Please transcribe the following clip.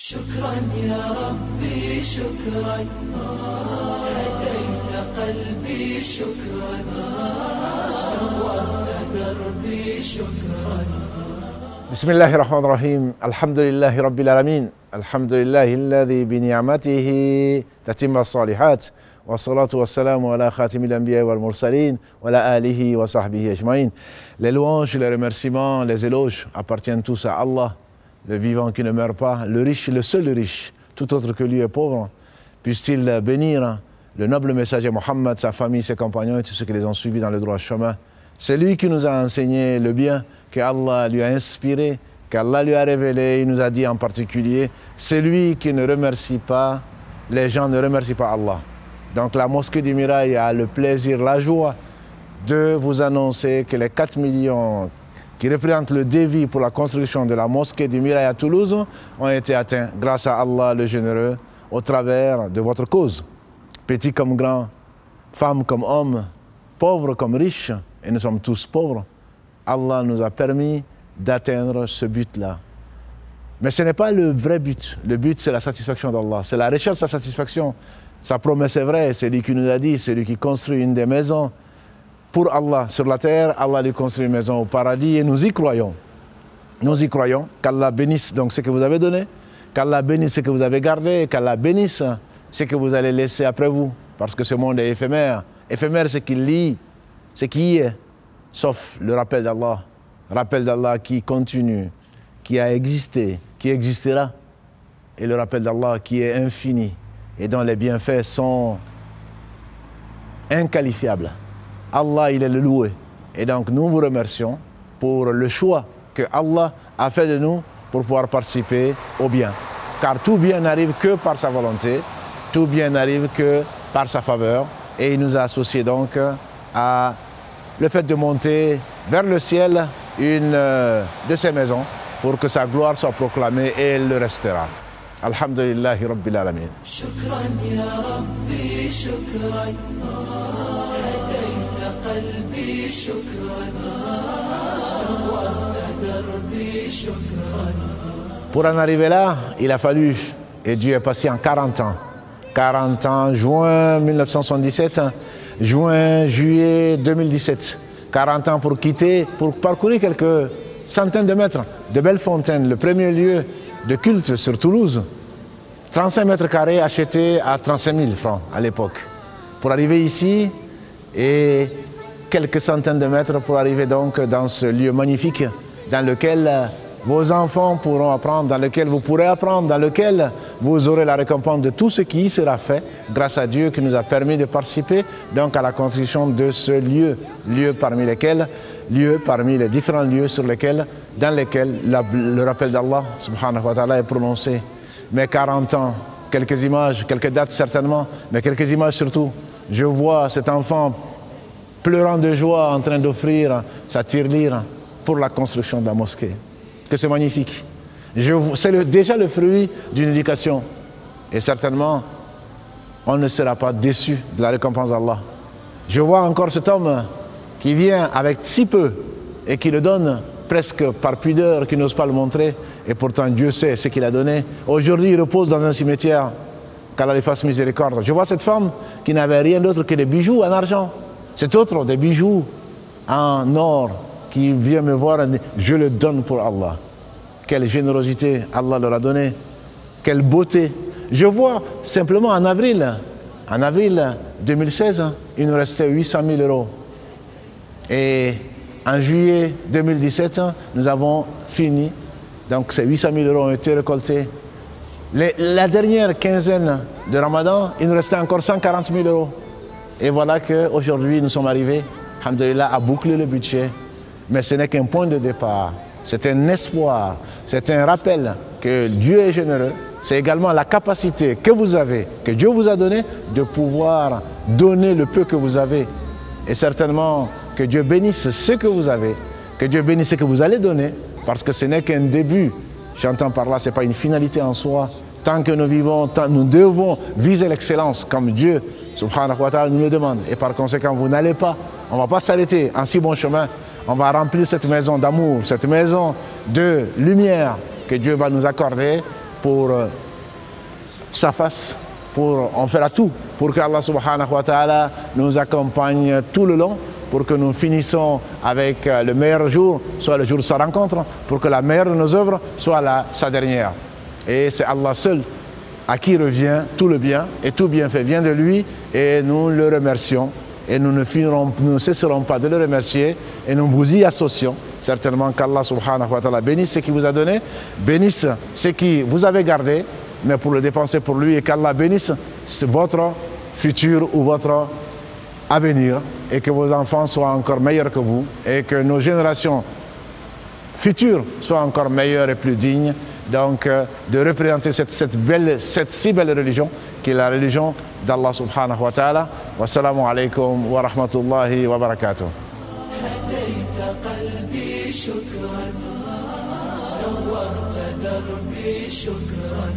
شكرا يا ربي شكرا هديت قلبي شكرا نورت دربي شكرا. بسم الله الرحمن الرحيم. الحمد لله رب العالمين. الحمد لله الذي بنعمته تتم الصالحات والصلاة والسلام على خاتم الأنبياء والمرسلين وعلى آله وصحبه أجمعين. Les louanges, les remerciements, les éloges appartiennent tous à Allah, le vivant qui ne meurt pas, le riche, le seul riche, tout autre que lui est pauvre. Puisse-t-il bénir le noble messager Mohammed, sa famille, ses compagnons et tous ceux qui les ont suivis dans le droit chemin. C'est lui qui nous a enseigné le bien, qu'Allah lui a inspiré, qu'Allah lui a révélé. Il nous a dit en particulier, c'est lui qui ne remercie pas, les gens ne remercient pas Allah. Donc la mosquée du Mirail a le plaisir, la joie de vous annoncer que les 4 millions qui représentent le devis pour la construction de la mosquée du Mirail à Toulouse ont été atteints grâce à Allah le généreux au travers de votre cause. Petits comme grands, femmes comme hommes, pauvres comme riches, et nous sommes tous pauvres, Allah nous a permis d'atteindre ce but-là. Mais ce n'est pas le vrai but. Le but, c'est la satisfaction d'Allah. C'est la recherche de sa satisfaction. Sa promesse est vraie. C'est lui qui nous a dit, c'est lui qui construit une des maisons pour Allah sur la terre. Allah lui construit une maison au paradis et nous y croyons. Nous y croyons. Qu'Allah bénisse donc ce que vous avez donné, qu'Allah bénisse ce que vous avez gardé, et qu'Allah bénisse ce que vous allez laisser après vous. Parce que ce monde est éphémère. Éphémère, c'est qu'il lie, c'est qui est, sauf le rappel d'Allah. Rappel d'Allah qui continue, qui a existé, qui existera. Et le rappel d'Allah qui est infini et dont les bienfaits sont inqualifiables. Allah, il est le loué. Et donc nous vous remercions pour le choix que Allah a fait de nous pour pouvoir participer au bien. Car tout bien n'arrive que par sa volonté, tout bien n'arrive que par sa faveur. Et il nous a associés donc à le fait de monter vers le ciel une de ses maisons pour que sa gloire soit proclamée et elle le restera. Alhamdulillahi Rabbil Alamin. شكرا يا ربي شكرا هديت قلبي شكرا نورت دربي شكرا. Pour en arriver là, il a fallu, et Dieu est patient, 40 ans. 40 ans, juin 1977, juin, juillet 2017. 40 ans pour quitter, pour parcourir quelques centaines de mètres de Bellefontaine, le premier lieu de culte sur Toulouse. 35 mètres carrés achetés à 35 000 francs à l'époque. Pour arriver ici, et quelques centaines de mètres pour arriver donc dans ce lieu magnifique dans lequel vos enfants pourront apprendre, dans lequel vous pourrez apprendre, dans lequel vous aurez la récompense de tout ce qui y sera fait grâce à Dieu qui nous a permis de participer donc à la construction de ce lieu. Lieu parmi les différents lieux dans lesquels le rappel d'Allah subhanahu wa ta'ala est prononcé. Mais 40 ans, quelques images, quelques dates certainement, mais quelques images surtout. Je vois cet enfant pleurant de joie en train d'offrir sa tirelire pour la construction de la mosquée. Que c'est magnifique. C'est déjà le fruit d'une éducation. Et certainement, on ne sera pas déçu de la récompense d'Allah. Je vois encore cet homme qui vient avec si peu et qui le donne presque par pudeur, qui n'ose pas le montrer. Et pourtant, Dieu sait ce qu'il a donné. Aujourd'hui, il repose dans un cimetière. Qu'Allah lui fasse miséricorde. Je vois cette femme qui n'avait rien d'autre que des bijoux en argent. Cet autre, des bijoux en or, qui vient me voir et dit, je le donne pour Allah. Quelle générosité Allah leur a donné. Quelle beauté. Je vois simplement en avril 2016, il nous restait 800 000 euros. Et en juillet 2017, nous avons fini. Donc ces 800 000 euros ont été récoltés. La dernière quinzaine de Ramadan, il nous restait encore 140 000 euros. Et voilà qu'aujourd'hui, nous sommes arrivés, alhamdoulilah, à boucler le budget. Mais ce n'est qu'un point de départ. C'est un espoir, c'est un rappel que Dieu est généreux. C'est également la capacité que vous avez, que Dieu vous a donnée, de pouvoir donner le peu que vous avez. Et certainement que Dieu bénisse ce que vous avez, que Dieu bénisse ce que vous allez donner, parce que ce n'est qu'un début. J'entends par là, ce n'est pas une finalité en soi. Tant que nous vivons, nous devons viser l'excellence, comme Dieu, subhanahu wa ta'ala, nous le demande. Et par conséquent, vous n'allez pas, on ne va pas s'arrêter en si bon chemin. On va remplir cette maison d'amour, cette maison de lumière que Dieu va nous accorder pour sa face, on fera tout pour que Allah subhanahu wa ta'ala nous accompagne tout le long, pour que nous finissions avec le meilleur jour, soit le jour de sa rencontre, pour que la meilleure de nos œuvres soit sa dernière. Et c'est Allah seul à qui revient tout le bien, et tout bienfait vient de lui, et nous le remercions, et nous ne cesserons pas de le remercier, et nous vous y associons. Certainement qu'Allah subhanahu wa ta'ala bénisse ce qu'il vous a donné, bénisse ce qui vous avez gardé, mais pour le dépenser pour lui, et qu'Allah bénisse votre futur ou votre avenir, et que vos enfants soient encore meilleurs que vous, et que nos générations futures soient encore meilleures et plus dignes, donc de représenter cette si belle religion qui est la religion d'Allah subhanahu wa ta'ala. Wassalamu alaikum wa rahmatullahi wa barakatuh. هديت قلبي شكرا نورت دربي شكرا